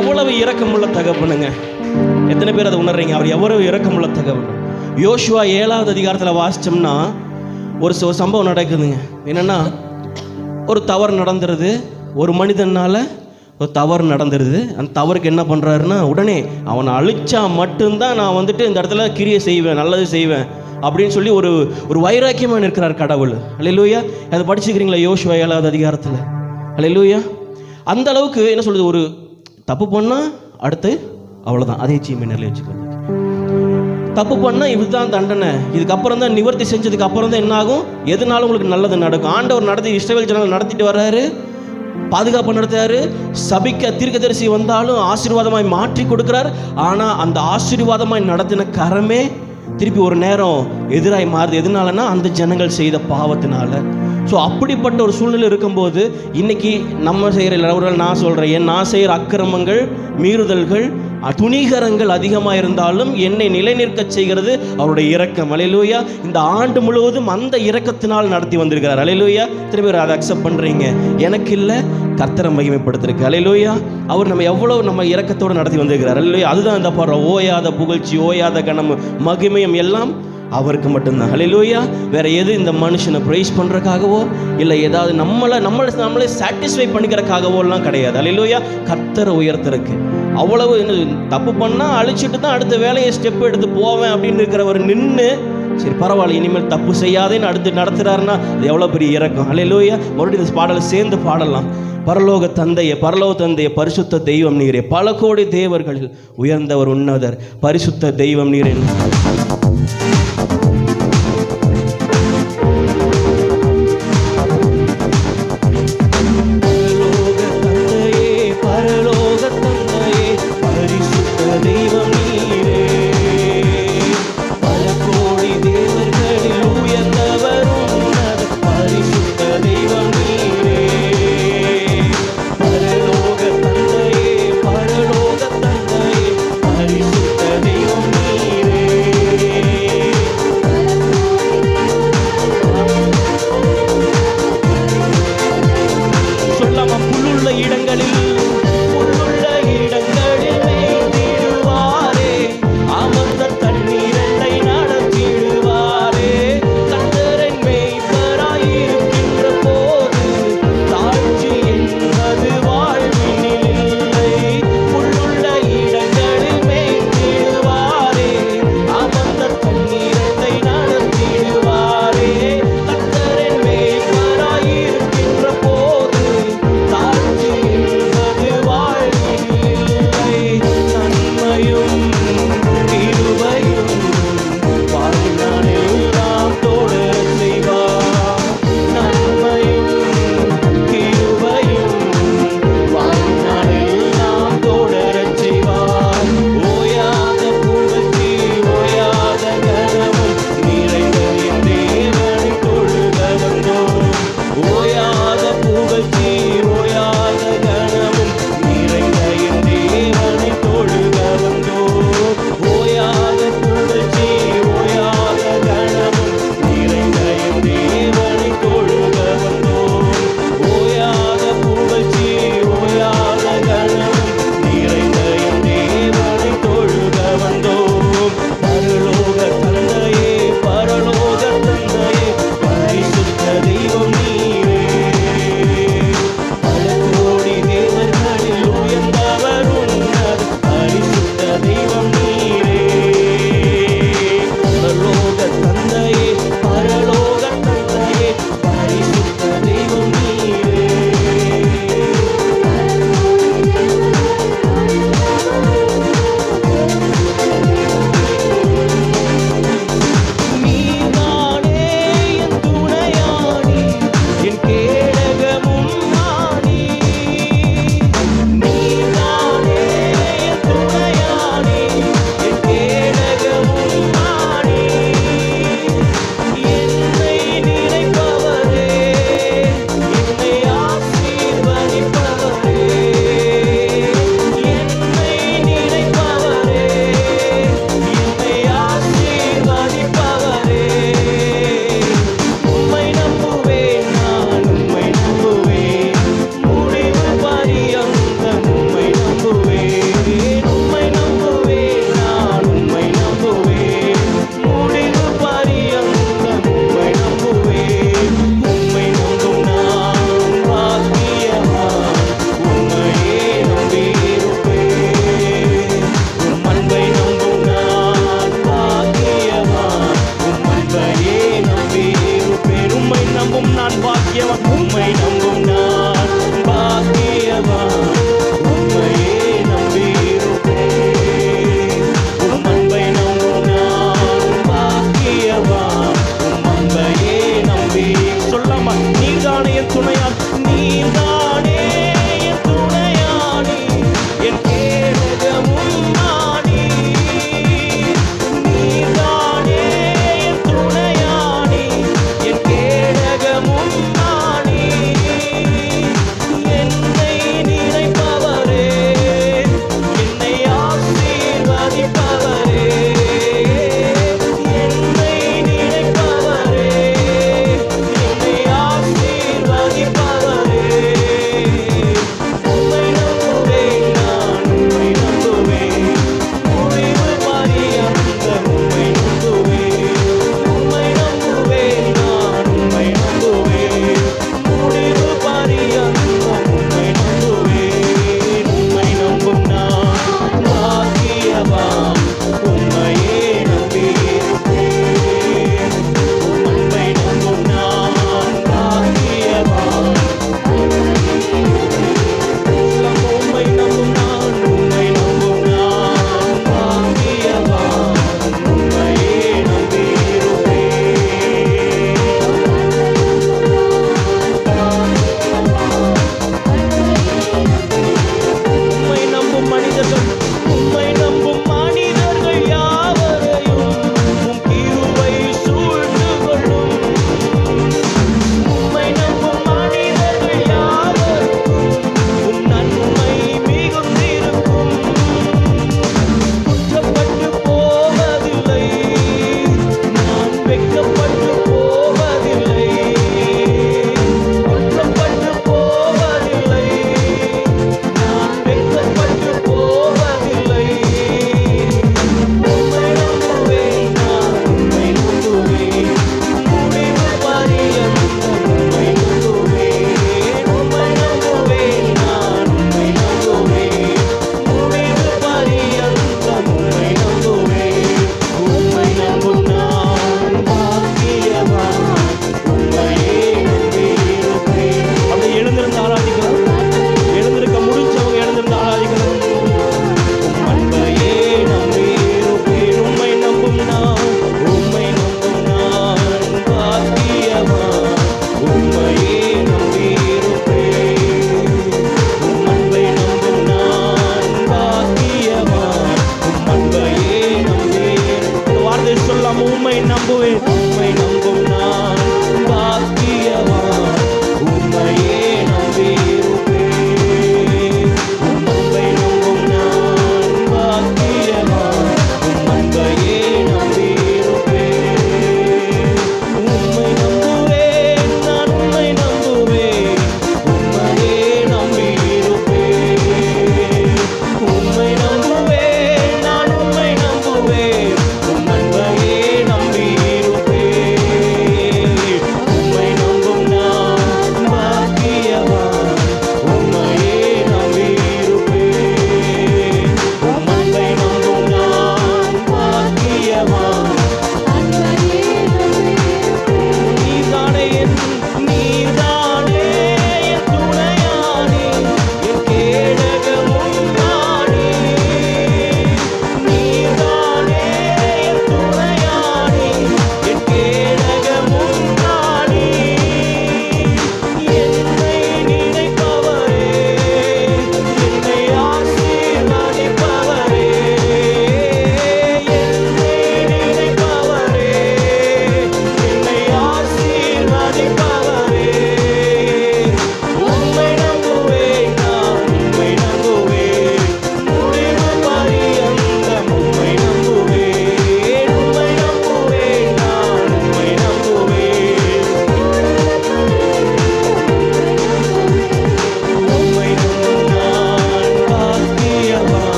எவ்வளவு இரக்கமுள்ள தகப்பனுங்க. எத்தனை பேர் அதை உணர்றீங்க? அவர் எவ்வளவு இரக்கமுள்ள தகவல். யோசுவா 7வது அதிகாரத்தில் வாசித்தோம்னா ஒரு சம்பவம் நடக்குதுங்க. என்னென்னா, ஒரு தவறு நடந்துருது. ஒரு மனிதனால் ஒரு தவறு நடந்துருது. அந்த தவறுக்கு என்ன பண்ணுறாருன்னா, உடனே அவனை அழிச்சா மட்டும்தான் நான் வந்துட்டு இந்த இடத்துல கிரியை செய்வேன், நல்லது செய்வேன் அப்படின்னு சொல்லி ஒரு வைராக்கியமாக இருக்கிறார் கடவுள். அல்லேலூயா. அதை படிச்சுக்கிறீங்களா யோசுவா 7வது அதிகாரத்தில்? அல்லேலூயா. அந்த அளவுக்கு என்ன சொல்கிறது, ஒரு தப்பு பண்ணால் அடுத்து அவ்வளோதான், அதே சீமையினரில் வச்சுக்கோங்க. தப்பு பண்ணால் இதுதான் தண்டனை, இதுக்கப்புறம் தான் நிவர்த்தி செஞ்சதுக்கு அப்புறம் தான் என்ன ஆகும், எதுனாலும் உங்களுக்கு நல்லது நடக்கும். ஆண்டவர் நடத்தி இஸ்ரவேல் ஜனங்கள் நடத்திட்டு வர்றாரு, பாதுகாப்பு நடத்துறாரு. சபிக்க தீர்க்கதரிசி வந்தாலும் ஆசீர்வாதமாய் மாற்றி கொடுக்குறார். ஆனால் அந்த ஆசீர்வாதமாய் நடத்தின கரமே திருப்பி ஒரு நேரம் எதிராய் மாறுது. எதனாலன்னா அந்த ஜனங்கள் செய்த பாவத்தினால. ஸோ அப்படிப்பட்ட ஒரு சூழ்நிலை இருக்கும்போது இன்னைக்கு நம்ம செய்கிற, நான் சொல்கிறேன், நான் செய்கிற அக்கிரமங்கள், மீறுதல்கள், துணிகரங்கள் அதிகமாக இருந்தாலும் என்னை நிலைநிற்க செய்கிறது அவருடைய இரக்கம். அல்லேலூயா. இந்த ஆண்டு முழுவதும் அந்த இரக்கத்தினால் நடத்தி வந்திருக்கிறார். அல்லேலூயா. திரும்ப பேர் அதை அக்செப்ட் பண்ணுறீங்க. எனக்கு இல்லை, கர்த்தரை மகிமைப்படுத்திருக்கு. அல்லேலூயா. அவர் நம்ம எவ்வளவு நம்ம இரக்கத்தோடு நடத்தி வந்திருக்கிறார். அல்லேலூயா. அதுதான் இந்த பாடுற ஓயாத புகழ்ச்சி, ஓயாத கனம், மகிமையும் எல்லாம் அவருக்கு மட்டும்தான். அல்லேலூயா. வேற எது இந்த மனுஷனை ப்ரைஸ் பண்ணுறதுக்காகவோ இல்லை ஏதாவது நம்மளே சாட்டிஸ்ஃபை பண்ணிக்கிறதுக்காகவோ எல்லாம் கிடையாது. அல்லேலூயா. கர்த்தரை உயர்த்தருக்கு அவ்வளவு தப்பு பண்ணால் அழிச்சிட்டு தான் அடுத்த வேலையை ஸ்டெப் எடுத்து போவேன் அப்படின்னு இருக்கிறவர் நின்று, சரி பரவாயில்ல இனிமேல் தப்பு செய்யாதேன்னு அடுத்து நடத்துகிறாருன்னா அது எவ்வளோ பெரிய இறக்கம். அல்லேலூயா. மறுபடியும் இந்த பாடலை சேர்ந்து பாடலாம். பரலோக தந்தையே, பரிசுத்த தெய்வம் நீரே, பல கோடி தேவர்களில் உயர்ந்தவர் உன்னதர், பரிசுத்த தெய்வம் நீரே.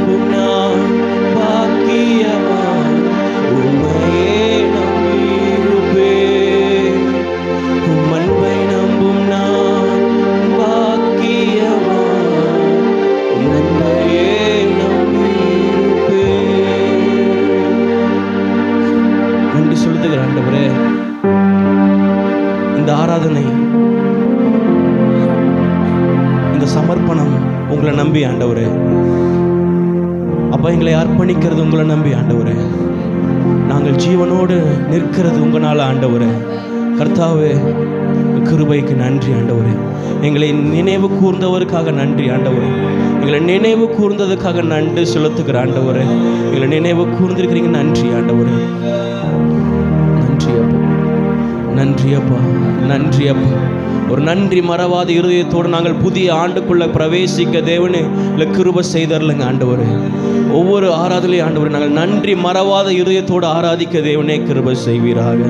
நம்பும் நான் பாக்கியவான், உம்மையே நம்பியிருப்பேன். உம் அன்பை நம்பும் நான் பாக்கியவான், உம் அன்பையே நம்பியிருப்பேன். நன்றி செலுத்துகிற ஆண்டவரே, இந்த ஆராதனை, இந்த சமர்ப்பணம் உங்களை நம்பி ஆண்டவரே. அப்பா, எங்களை அர்ப்பணிக்கிறது உங்களை நம்பி ஆண்டவரே. நாங்கள் ஜீவனோடு நிற்கிறது உங்களால் ஆண்டவரே. கர்த்தாவே, கிருபைக்கு நன்றி ஆண்டவரே. எங்களை நினைவு கூர்ந்தவருக்காக நன்றி ஆண்டவரே. எங்களை நினைவு கூர்ந்ததுக்காக நன்றி செலுத்துகிற ஆண்டவரே. எங்களை நினைவு கூர்ந்திருக்கிறீங்க, நன்றி ஆண்டவரே. நன்றி அப்பா, நன்றி அப்பா, நன்றி அப்பா. ஒரு நன்றி மறவாத இருதயத்தோடு நாங்கள் புதிய ஆண்டுக்குள்ள பிரவேசிக்க தேவனே இல்லை கிருபை செய்தரலுங்க ஆண்டவரே. ஒவ்வொரு ஆராதனையும் ஆண்டவரே நாங்கள் நன்றி மறவாத இருதயத்தோடு ஆராதிக்க தேவனே கிருபை செய்வீராக.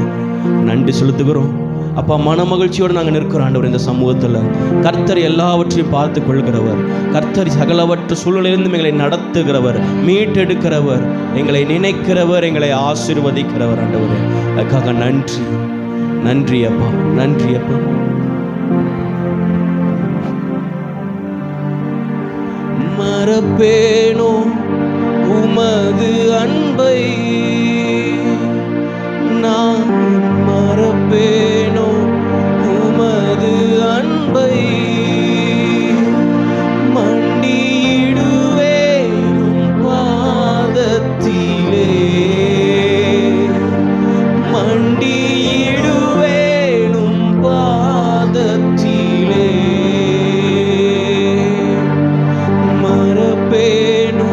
நன்றி செலுத்துகிறோம் அப்பா. மன மகிழ்ச்சியோடு நாங்கள் நிற்கிறோம் ஆண்டவர். இந்த சமூகத்தில் கர்த்தர் எல்லாவற்றையும் பார்த்து கொள்கிறவர், கர்த்தர் சகலவற்ற சூழ்நிலையிலிருந்து எங்களை நடத்துகிறவர், மீட்டெடுக்கிறவர், எங்களை நினைக்கிறவர், எங்களை ஆசீர்வதிக்கிறவர் ஆண்டவரே. அதுக்காக நன்றி, நன்றி அப்பா, நன்றி அப்பா. மறப்பேனோ உமது அன்பை, நான் மறப்பேனோ உமது அன்பை, மண்டியிடுவேனும் பாதத்திலே, மண்டியிடுவேனும் பாதத்திலே. மறப்பேனோ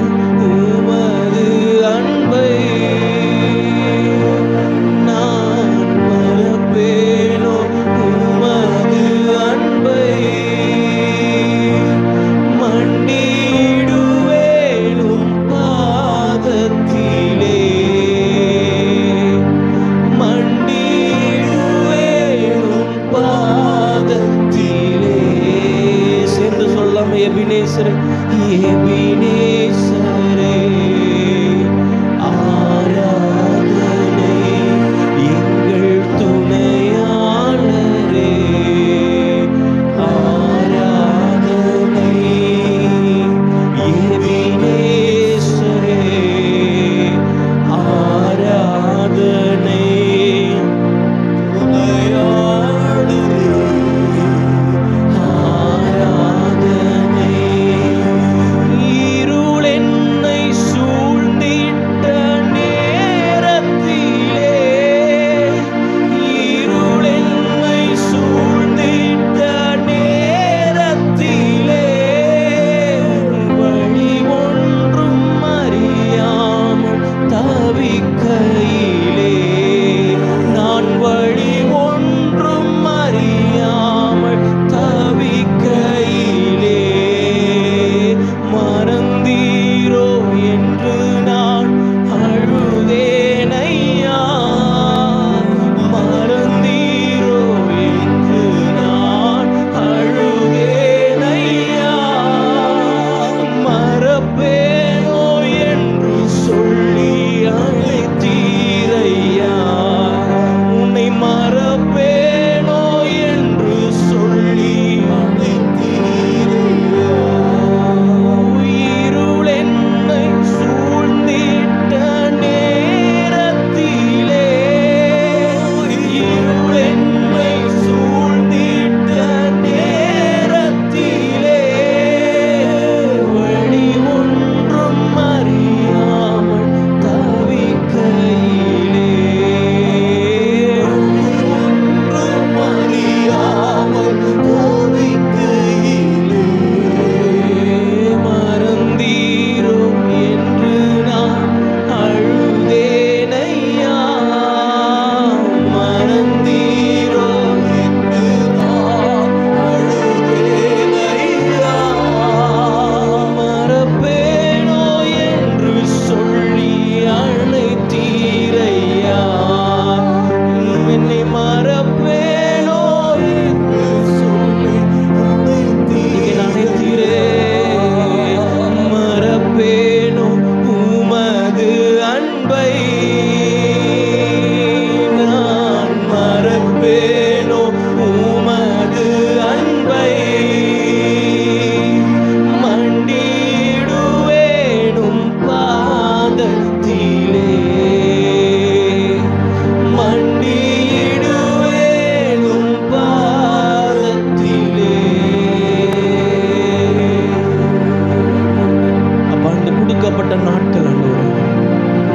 நாட்கள் ஆண்டவரே,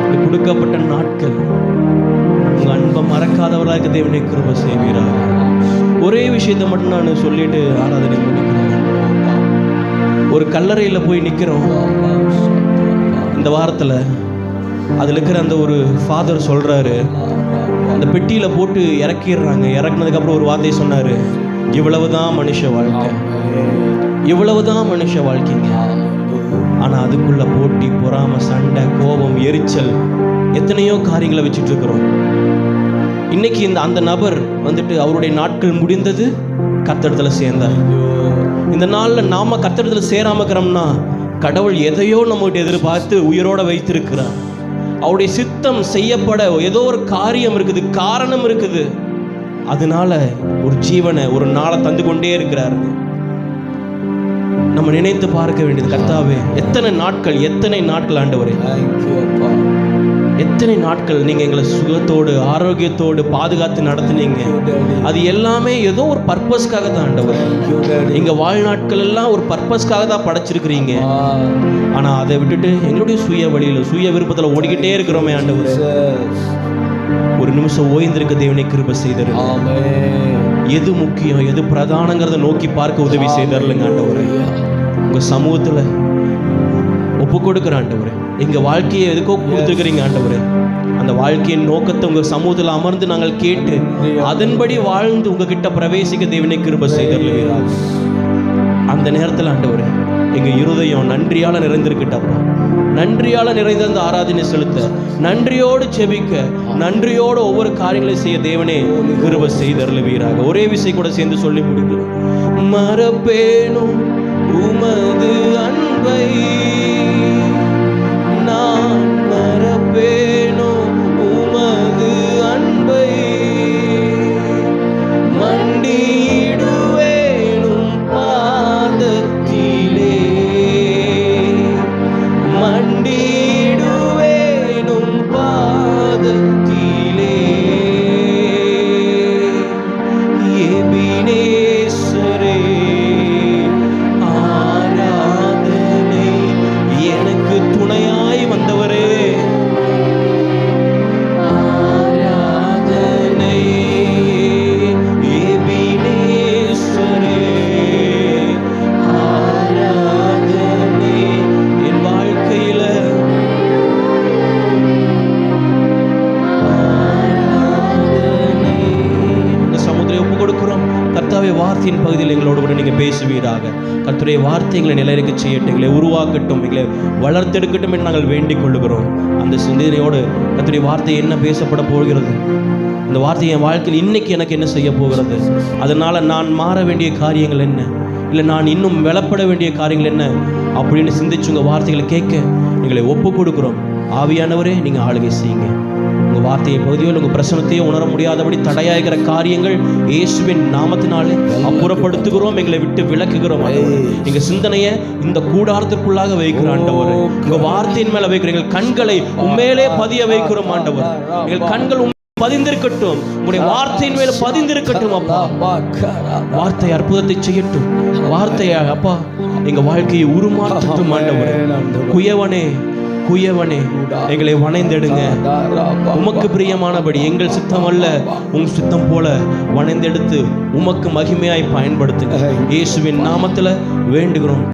இந்த கொடுக்கப்பட்ட நாட்கள் உங்க அன்பை மறக்காதவர்களாக தேவனை கிருபை செய்வீராக. ஒரே விஷயத்தை மட்டும் நான் சொல்லிட்டு ஆராதனை முடிக்கிறேன். ஒரு கல்லறையில் போய் நிற்கிறோம் இந்த வாரத்தில். அதில் இருக்கிற அந்த ஒரு ஃபாதர் சொல்கிறாரு, அந்த பெட்டியில் போட்டு இறக்கிடுறாங்க. இறக்குனதுக்கப்புறம் ஒரு வார்த்தையை சொன்னார், இவ்வளவுதான் மனுஷ வாழ்க்கை, இவ்வளவுதான் மனுஷ வாழ்க்கைங்க. ஆனால் அதுக்குள்ளே போட்டி, பொறாமை, சண்டை, கோபம், எரிச்சல், எத்தனையோ காரியங்களை வச்சுட்டு இருக்கிறோம். இன்னைக்கு அந்த நபர் வந்துட்டு அவருடைய நாட்கள் முடிந்தது, கர்த்தரிடத்தில் சேர்ந்தார். இந்த நாளில் நாம் கர்த்தரிடத்தில் சேராம இருக்கிறோம்னா கடவுள் எதையோ நம்மகிட்ட எதிர்பார்த்து உயிரோட வைத்திருக்கிறார். அவருடைய சித்தம் செய்யப்பட ஏதோ ஒரு காரியம் இருக்குது, காரணம் இருக்குது. அதனால ஒரு ஜீவனை, ஒரு நாளை தந்து கொண்டே இருக்கிறார். நம்ம நினைத்து பார்க்க வேண்டியது, கர்த்தாவே எத்தனை நாட்கள் ஆண்டவரே, எத்தனை நாட்கள் நீங்க எங்களை சுகத்தோடு ஆரோக்கியத்தோடு பாதுகாத்து நடத்துனீங்க. அது எல்லாமே ஏதோ ஒரு பர்பஸ்க்காக தான் ஆண்டவரே. எங்க வாழ்நாட்கள் எல்லாம் ஒரு பர்பஸ்க்காக தான் படைச்சிருக்கிறீங்க. ஆனா அதை விட்டுட்டு எங்களுடைய சுய வழியில, சுய விருப்பத்துல ஓடிக்கிட்டே இருக்கிறோமே ஆண்டவரே. ஒரு நிமிஷம் ஓய்ந்திருக்க தேவனை கிருபை செய்தரு. எது முக்கியம், எது பிரதானங்கிறத நோக்கி பார்க்க உதவி செய்தருங்க ஆண்டவரே. உங்க சமூகத்துல ஒப்பு கொடுக்குற ஆண்டவரே, எங்க வாழ்க்கையை எதுக்கோ கொடுத்துருக்கிறீங்க ஆண்டவரே. அந்த வாழ்க்கையின் நோக்கத்தை உங்க சமூகத்தில் அமர்ந்து நாங்கள் கேட்டு அதன்படி வாழ்ந்து உங்ககிட்ட பிரவேசிக்க தேவனை கிருபை செய்தருளுவீராக. அந்த நேரத்தில் ஆண்டவரே எங்க இருதயம் நன்றியால நிறைந்திருக்கட்டப்பா. நன்றியால நிறைந்த அந்த ஆராதனை செலுத்த, நன்றியோடு செபிக்க, நன்றியோடு ஒவ்வொரு காரியங்களையும் செய்ய தேவனே கிருபை செய்தருளுவீராக. ஒரே விஷயம் கூட சேர்ந்து சொல்லி முடிங்க. மறப்பேனும் உமது அன்பை, நான் மறப்பேனோ உமது அன்பை, மண்டியிடுவேனும் பாதத்திலே, மண்டியிடுவேனும் பாதத்திலே. எபினேசரே ஆராதனை, எனக்கு துணையாய் வந்தவரே ஆராதனை. எபினேசரே ஆராதனை. என் வாழ்க்கையில ஆராதனை. இந்த சமுத்திரம் ஒப்பு கொடுக்கிறோம் கர்த்தாவே. வார்த்தையின் பகுதியில் எங்களோடு கூட நீங்க பேசுவீராக. கர்த்தருடைய வார்த்தை எங்களை நிலைநிற்க செய்யட்டும், எங்களை உருவாக்கட்டும், எங்களை வளர்த்தெடுக்கட்டும் என்று நாங்கள் வேண்டிக் கொள்ளுகிறோம். அந்த சிந்தனையோடு கர்த்தருடைய வார்த்தை என்ன பேசப்பட போகிறது, இந்த வார்த்தை என் வாழ்க்கையில் இன்னைக்கு எனக்கு என்ன செய்ய போகிறது, அதனால நான் மாற வேண்டிய காரியங்கள் என்ன, இல்லை நான் இன்னும் வெளப்பட வேண்டிய காரியங்கள் என்ன அப்படின்னு சிந்திச்சு உங்கள் வார்த்தைகளை கேட்க எங்களை ஒப்பு கொடுக்குறோம். ஆவியானவரே நீங்கள் ஆளுகை செய்யுங்க. உங்கள் வார்த்தையை பகுதியில் உங்கள் பிரசனத்தையே உணர முடியாதபடி தடையாகிற காரியங்கள் இயேசுவின் நாமத்தினாலே அப்புறப்படுத்துகிறோம், எங்களை விட்டு விலக்குகிறோம். எங்கள் சிந்தனையை இந்த கூடாரத்திற்குள்ளாக வைக்கிற ஆண்டவர், உங்கள் வார்த்தையின் மேலே வைக்கிற எங்கள் கண்களை உண்மையிலே பதிய வைக்கிறோம் ஆண்டவர். எங்கள் கண்கள் பதிந்திருக்கட்டும், உங்களுடைய வார்த்தையின் மேல பதிந்திருக்கட்டும் அப்பா. வார்த்தை அற்புதத்தை செய்யட்டும். வார்த்தையா அப்பா எங்க வாழ்க்கையை உருமாற்றட்டும் ஆண்டவரே. குயவனே குயவனே எங்களை வணைந்தெடுங்க. உமக்கு பிரியமானபடி, எங்கள் சித்தம் அல்ல உம் சித்தம் போல வணைந்தெடுத்து உமக்கு மகிமையாய் பயன்படுத்துங்க. இயேசுவின் நாமத்துல வேண்டுகிறோம்.